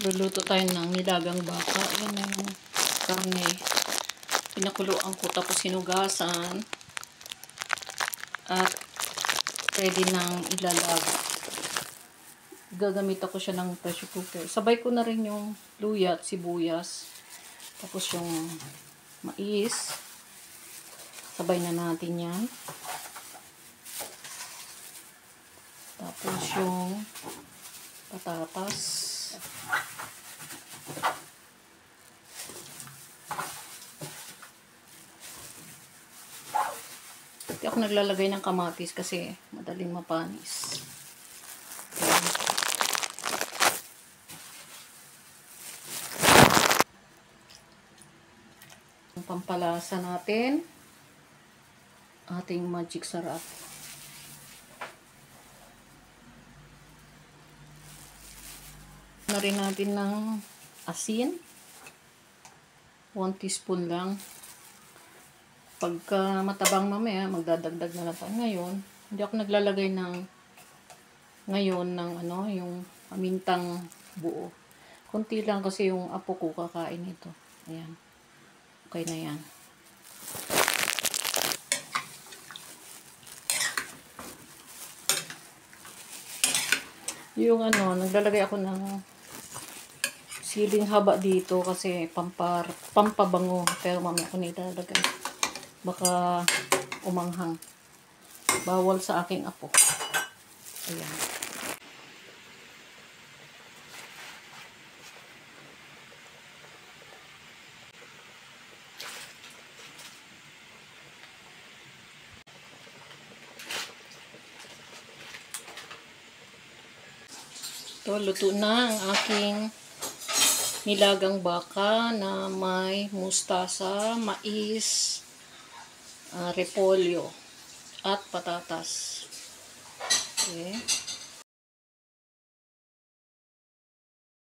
Luluto tayo ng nilagang baka. Ayan na yung karne. Pinakuluan ko tapos hinugasan. At ready nang ilalaga. Gagamit ako siya ng pressure cooker. Sabay ko na rin yung luya at sibuyas. Tapos yung mais. Sabay na natin yan. Tapos yung patatas. Hindi ako naglalagay ng kamatis kasi madaling mapanis. Ang pampalasa natin, ating magic sarap. Na rin natin ng asin. 1 teaspoon lang. Pagka matabang mamaya, magdadagdag na lang tayo. Ngayon, hindi ako naglalagay ng yung pamintang buo. Kunti lang kasi yung apo ko kakain ito. Ayan. Okay na yan. Yung naglalagay ako ng siling haba dito kasi pampabango. Pero mamaya ko nilalagay. Baka umanghang. Bawal sa aking apo. Ayan. Ito, luto na ang aking nilagang baka na may mustasa, mais, repolyo, at patatas. Okay.